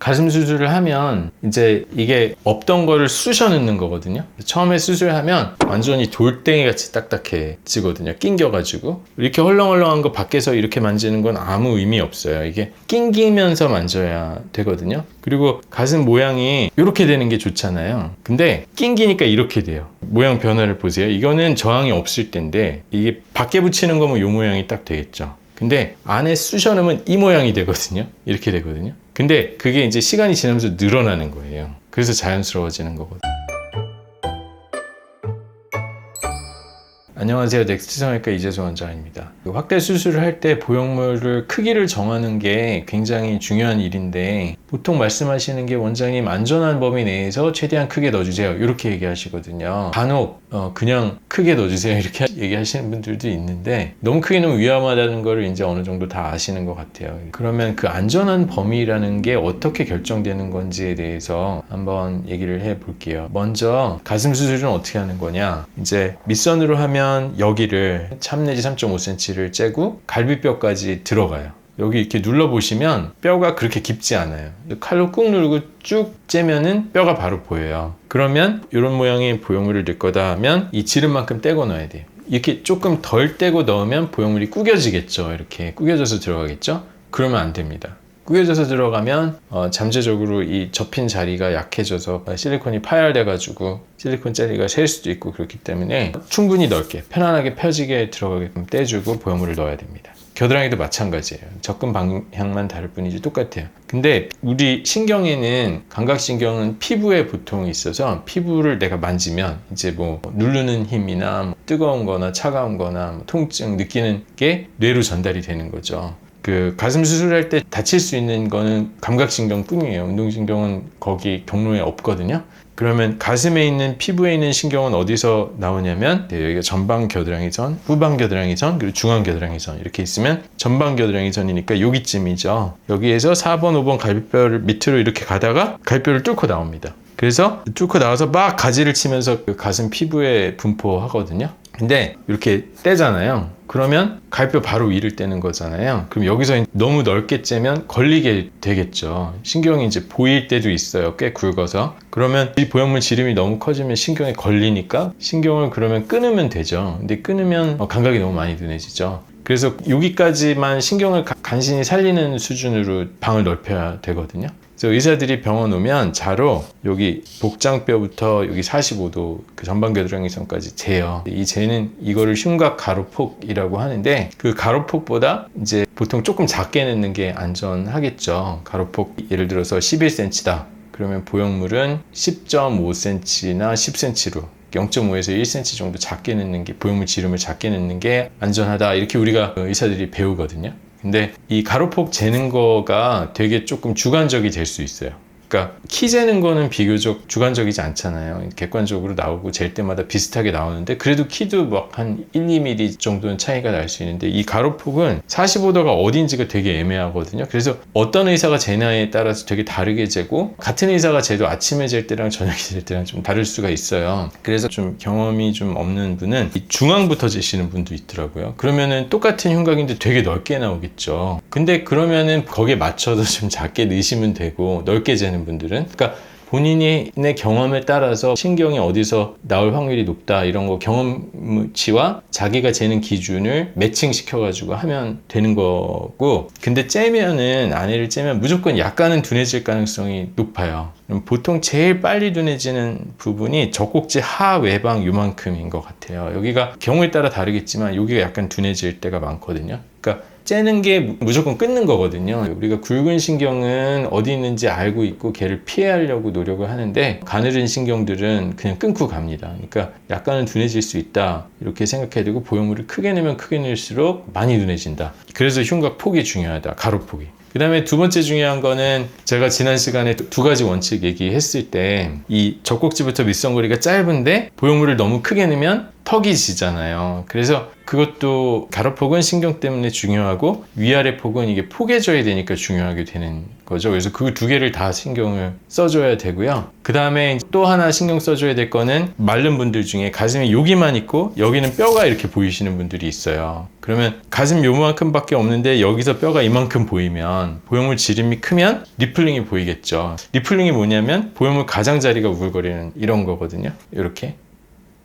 가슴 수술을 하면 이제 이게 없던 거를 쑤셔 넣는 거거든요. 처음에 수술하면 완전히 돌덩이 같이 딱딱해지거든요. 낑겨가지고. 이렇게 헐렁헐렁한 거 밖에서 이렇게 만지는 건 아무 의미 없어요. 이게 낑기면서 만져야 되거든요. 그리고 가슴 모양이 이렇게 되는 게 좋잖아요. 근데 낑기니까 이렇게 돼요. 모양 변화를 보세요. 이거는 저항이 없을 텐데 이게 밖에 붙이는 거면 이 모양이 딱 되겠죠. 근데 안에 쑤셔 넣으면 이 모양이 되거든요. 이렇게 되거든요. 근데 그게 이제 시간이 지나면서 늘어나는 거예요. 그래서 자연스러워지는 거거든요. 안녕하세요. 넥스트 성형외과 이재수 원장입니다. 확대 수술을 할 때 보형물을 크기를 정하는 게 굉장히 중요한 일인데 보통 말씀하시는 게 원장님 안전한 범위 내에서 최대한 크게 넣어주세요. 이렇게 얘기하시거든요. 간혹 그냥 크게 넣어주세요. 이렇게 얘기하시는 분들도 있는데 너무 크게 넣으면 위험하다는 걸 이제 어느 정도 다 아시는 것 같아요. 그러면 그 안전한 범위라는 게 어떻게 결정되는 건지에 대해서 한번 얘기를 해볼게요. 먼저 가슴 수술은 어떻게 하는 거냐? 이제 밑선으로 하면 여기를 3 내지 3.5cm를 째고 갈비뼈까지 들어가요. 여기 이렇게 눌러보시면 뼈가 그렇게 깊지 않아요. 칼로 꾹 누르고 쭉 째면은 뼈가 바로 보여요. 그러면 이런 모양의 보형물을 넣을 거다 하면 이 지름만큼 떼고 넣어야 돼요. 이렇게 조금 덜 떼고 넣으면 보형물이 구겨지겠죠. 이렇게 구겨져서 들어가겠죠? 그러면 안 됩니다. 구겨져서 들어가면 잠재적으로 이 접힌 자리가 약해져서 실리콘이 파열돼 가지고 실리콘 젤리가 셀 수도 있고 그렇기 때문에 충분히 넓게 편안하게 펴지게 들어가게끔 떼주고 보형물을 넣어야 됩니다. 겨드랑이도 마찬가지예요. 접근 방향만 다를 뿐이지 똑같아요. 근데 우리 신경에는 감각신경은 피부에 보통 있어서 피부를 내가 만지면 이제 뭐 누르는 힘이나 뭐 뜨거운 거나 차가운 거나 뭐 통증 느끼는 게 뇌로 전달이 되는 거죠. 그 가슴 수술할 때 다칠 수 있는 거는 감각신경 뿐이에요. 운동신경은 거기 경로에 없거든요. 그러면 가슴에 있는 피부에 있는 신경은 어디서 나오냐면 여기가 전방 겨드랑이선, 후방 겨드랑이선, 그리고 중앙 겨드랑이선 이렇게 있으면 전방 겨드랑이선이니까 여기쯤이죠. 여기에서 4번, 5번 갈비뼈를 밑으로 이렇게 가다가 갈비뼈를 뚫고 나옵니다. 그래서 뚫고 나와서 막 가지를 치면서 그 가슴 피부에 분포하거든요. 근데 이렇게 떼잖아요. 그러면 갈비뼈 바로 위를 떼는 거잖아요. 그럼 여기서 너무 넓게 째면 걸리게 되겠죠. 신경이 이제 보일 때도 있어요. 꽤 굵어서. 그러면 이 보형물 지름이 너무 커지면 신경에 걸리니까 신경을 그러면 끊으면 되죠. 근데 끊으면 감각이 너무 많이 둔해지죠. 그래서 여기까지만 신경을 간신히 살리는 수준으로 방을 넓혀야 되거든요. 그래서 의사들이 병원 오면 자로 여기 복장뼈부터 여기 45도 그 전방 겨드랑이선까지 재요. 이 재는 이거를 흉곽 가로폭이라고 하는데 그 가로폭보다 이제 보통 조금 작게 넣는 게 안전하겠죠. 가로폭 예를 들어서 11cm다. 그러면 보형물은 10.5cm나 10cm로 0.5에서 1cm 정도 작게 넣는 게 보형물 지름을 작게 넣는 게 안전하다. 이렇게 우리가 의사들이 배우거든요. 근데 이 가로폭 재는 거가 되게 조금 주관적이 될 수 있어요. 그러니까 키 재는 거는 비교적 주관적이지 않잖아요. 객관적으로 나오고 잴 때마다 비슷하게 나오는데 그래도 키도 막 한 1, 2mm 정도는 차이가 날 수 있는데 이 가로폭은 45도가 어딘지가 되게 애매하거든요. 그래서 어떤 의사가 재냐에 따라서 되게 다르게 재고 같은 의사가 재도 아침에 잴 때랑 저녁에 잴 때랑 좀 다를 수가 있어요. 그래서 좀 경험이 좀 없는 분은 이 중앙부터 재시는 분도 있더라고요. 그러면은 똑같은 흉곽인데 되게 넓게 나오겠죠. 근데 그러면은 거기에 맞춰서 좀 작게 넣으시면 되고 넓게 재는 분들은 그러니까 본인의 경험에 따라서 신경이 어디서 나올 확률이 높다 이런 거 경험치와 자기가 재는 기준을 매칭시켜 가지고 하면 되는 거고 근데 째면은 안에를 째면 무조건 약간은 둔해질 가능성이 높아요. 보통 제일 빨리 둔해지는 부분이 젖꼭지 하외방 요만큼인 것 같아요. 여기가 경우에 따라 다르겠지만 여기가 약간 둔해질 때가 많거든요. 그러니까 째는 게 무조건 끊는 거거든요. 우리가 굵은 신경은 어디 있는지 알고 있고 걔를 피하려고 노력을 하는데 가늘은 신경들은 그냥 끊고 갑니다. 그러니까 약간은 둔해질 수 있다 이렇게 생각해야 되고 보형물을 크게 내면 크게 낼수록 많이 둔해진다. 그래서 흉곽 폭이 중요하다. 가로폭이. 그 다음에 두 번째 중요한 거는 제가 지난 시간에 두 가지 원칙 얘기했을 때 이 젖꼭지부터 밑선 거리가 짧은데 보형물을 너무 크게 넣으면 턱이 지잖아요. 그래서 그것도 가로폭은 신경 때문에 중요하고 위아래 폭은 이게 포개져야 되니까 중요하게 되는 거죠. 그래서 그 두 개를 다 신경을 써줘야 되고요. 그 다음에 또 하나 신경 써줘야 될 거는 마른 분들 중에 가슴이 여기만 있고 여기는 뼈가 이렇게 보이시는 분들이 있어요. 그러면 가슴 요만큼밖에 없는데 여기서 뼈가 이만큼 보이면 보형물 지름이 크면 리플링이 보이겠죠. 리플링이 뭐냐면 보형물 가장자리가 우글거리는 이런 거거든요. 이렇게.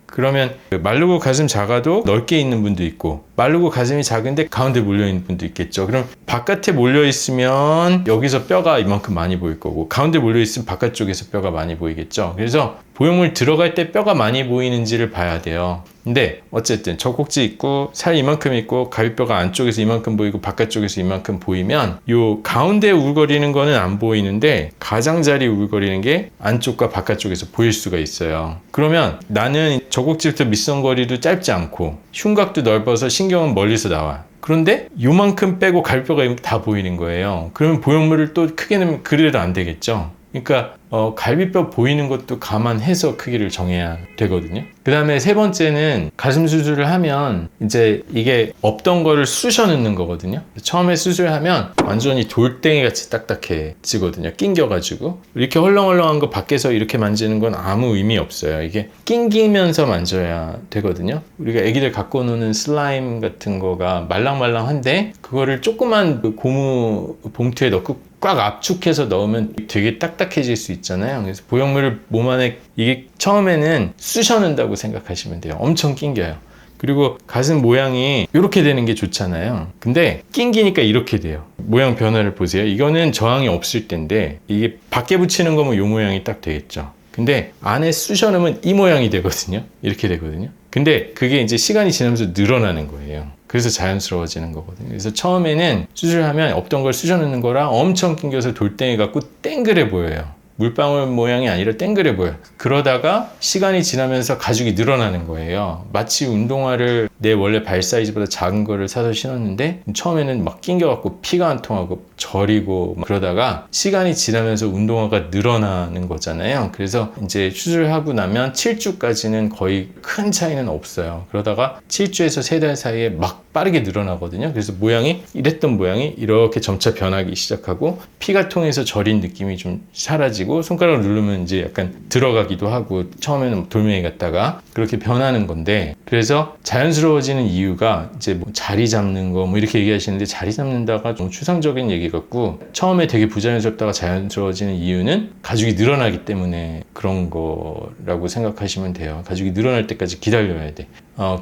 그러면 마르고 가슴 작아도 넓게 있는 분도 있고 마르고 가슴이 작은데 가운데 몰려있는 분도 있겠죠. 그럼 바깥에 몰려있으면 여기서 뼈가 이만큼 많이 보일 거고 가운데 몰려있으면 바깥쪽에서 뼈가 많이 보이겠죠. 그래서 보형물 들어갈 때 뼈가 많이 보이는지를 봐야 돼요. 근데 어쨌든 젖꼭지 있고 살 이만큼 있고 갈비뼈가 안쪽에서 이만큼 보이고 바깥쪽에서 이만큼 보이면 요 가운데 우글거리는 거는 안 보이는데 가장자리 우글거리는 게 안쪽과 바깥쪽에서 보일 수가 있어요. 그러면 나는 젖꼭지부터 밑선거리도 짧지 않고 흉곽도 넓어서 신경은 멀리서 나와. 그런데 요만큼 빼고 갈비뼈가 다 보이는 거예요. 그러면 보형물을 또 크게 넣으면 그래도 안 되겠죠. 그러니까 갈비뼈 보이는 것도 감안해서 크기를 정해야 되거든요. 그 다음에 세 번째는 가슴 수술을 하면 이제 이게 없던 거를 쑤셔 넣는 거거든요. 처음에 수술하면 완전히 돌덩이 같이 딱딱해지거든요. 낑겨가지고 이렇게 헐렁헐렁한 거 밖에서 이렇게 만지는 건 아무 의미 없어요. 이게 낑기면서 만져야 되거든요. 우리가 애기들 갖고 노는 슬라임 같은 거가 말랑말랑한데 그거를 조그만 그 고무 봉투에 넣고 꽉 압축해서 넣으면 되게 딱딱해질 수 있잖아요. 그래서 보형물을 몸 안에 이게 처음에는 쑤셔 넣는다고 생각하시면 돼요. 엄청 낑겨요. 그리고 가슴 모양이 이렇게 되는 게 좋잖아요. 근데 낑기니까 이렇게 돼요. 모양 변화를 보세요. 이거는 저항이 없을 텐데 이게 밖에 붙이는 거면 이 모양이 딱 되겠죠. 근데 안에 쑤셔 넣으면 이 모양이 되거든요. 이렇게 되거든요. 근데 그게 이제 시간이 지나면서 늘어나는 거예요. 그래서 자연스러워지는 거거든요. 그래서 처음에는 수술하면 없던 걸 쑤셔 넣는 거랑 엄청 낑겨서 돌덩이 같고 땡그래 보여요. 물방울 모양이 아니라 땡그래 보여요. 그러다가 시간이 지나면서 가죽이 늘어나는 거예요. 마치 운동화를 내 원래 발 사이즈보다 작은 거를 사서 신었는데 처음에는 막 낑겨갖고 피가 안 통하고 저리고 그러다가 시간이 지나면서 운동화가 늘어나는 거잖아요. 그래서 이제 수술하고 나면 7주까지는 거의 큰 차이는 없어요. 그러다가 7주에서 3달 사이에 막 빠르게 늘어나거든요. 그래서 모양이 이랬던 모양이 이렇게 점차 변하기 시작하고 피가 통해서 저린 느낌이 좀 사라지고 손가락을 누르면 이제 약간 들어가기도 하고 처음에는 돌멩이 같다가 그렇게 변하는 건데 그래서 자연스러워지는 이유가 이제 뭐 자리 잡는 거 뭐 이렇게 얘기하시는데 자리 잡는다가 좀 추상적인 얘기 같고 처음에 되게 부자연스럽다가 자연스러워지는 이유는 가죽이 늘어나기 때문에 그런 거라고 생각하시면 돼요. 가죽이 늘어날 때까지 기다려야 돼.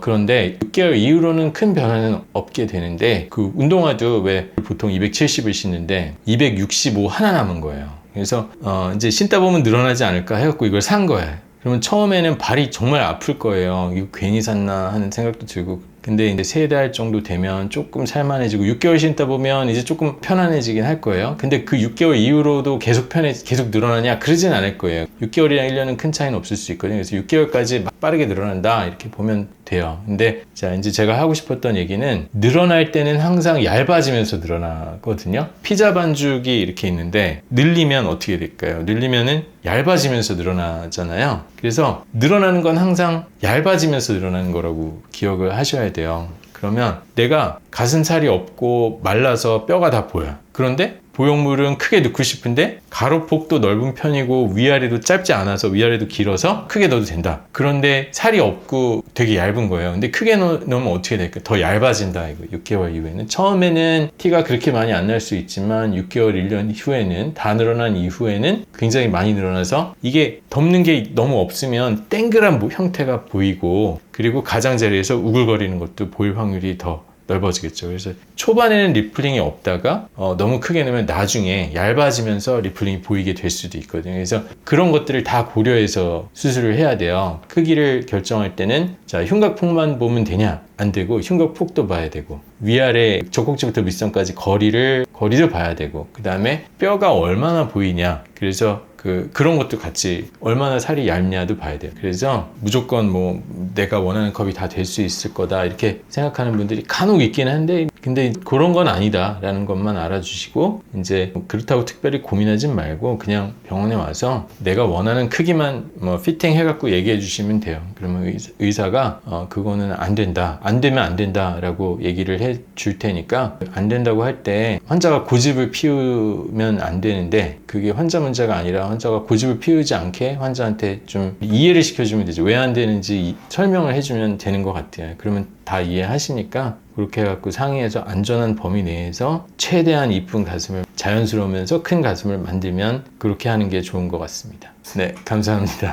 그런데 6개월 이후로는 큰 변화는 없게 되는데 그 운동화도 왜 보통 270을 신는데 265 하나 남은 거예요. 그래서 이제 신다 보면 늘어나지 않을까 해갖고 이걸 산 거예요. 그러면 처음에는 발이 정말 아플 거예요. 이거 괜히 샀나 하는 생각도 들고. 근데 이제 3달 정도 되면 조금 살만해지고 6개월 신다 보면 이제 조금 편안해지긴 할 거예요. 근데 그 6개월 이후로도 계속 계속 늘어나냐? 그러진 않을 거예요. 6개월이랑 1년은 큰 차이는 없을 수 있거든요. 그래서 6개월까지 막 빠르게 늘어난다 이렇게 보면 돼요. 근데 자 이제 제가 하고 싶었던 얘기는 늘어날 때는 항상 얇아지면서 늘어나거든요. 피자 반죽이 이렇게 있는데 늘리면 어떻게 될까요? 늘리면은 얇아지면서 늘어나잖아요. 그래서 늘어나는 건 항상 얇아지면서 늘어나는 거라고 기억을 하셔야 돼요. 그러면 내가 가슴살이 없고 말라서 뼈가 다 보여. 그런데 보형물은 크게 넣고 싶은데 가로폭도 넓은 편이고 위아래도 짧지 않아서 위아래도 길어서 크게 넣어도 된다. 그런데 살이 없고 되게 얇은 거예요. 근데 크게 넣으면 어떻게 될까? 더 얇아진다. 이거 6개월 이후에는. 처음에는 티가 그렇게 많이 안 날 수 있지만 6개월, 1년 후에는 다 늘어난 이후에는 굉장히 많이 늘어나서 이게 덮는 게 너무 없으면 땡그란 형태가 보이고 그리고 가장자리에서 우글거리는 것도 보일 확률이 더 넓어지겠죠. 그래서 초반에는 리플링이 없다가 너무 크게 넣으면 나중에 얇아지면서 리플링이 보이게 될 수도 있거든요. 그래서 그런 것들을 다 고려해서 수술을 해야 돼요. 크기를 결정할 때는 자 흉곽폭만 보면 되냐? 안 되고 흉곽폭도 봐야 되고 위아래 젖꼭지부터 밑선까지 거리도 봐야 되고 그 다음에 뼈가 얼마나 보이냐. 그래서 그런 것도 같이 얼마나 살이 얇냐도 봐야 돼요. 그래서 무조건 뭐 내가 원하는 컵이 다 될 수 있을 거다 이렇게 생각하는 분들이 간혹 있긴 한데 근데 그런 건 아니다라는 것만 알아주시고 이제 그렇다고 특별히 고민하지 말고 그냥 병원에 와서 내가 원하는 크기만 뭐 피팅 해갖고 얘기해 주시면 돼요. 그러면 의사가 그거는 안 된다, 안 되면 안 된다라고 얘기를 해 줄 테니까 안 된다고 할 때 환자가 고집을 피우면 안 되는데 그게 환자 문제가 아니라 환자가 고집을 피우지 않게 환자한테 좀 이해를 시켜주면 되죠. 왜 안 되는지 설명을 해주면 되는 것 같아요. 그러면 다 이해하시니까 그렇게 해갖고 상의해서 안전한 범위 내에서 최대한 이쁜 가슴을 자연스러우면서 큰 가슴을 만들면 그렇게 하는 게 좋은 것 같습니다. 네, 감사합니다.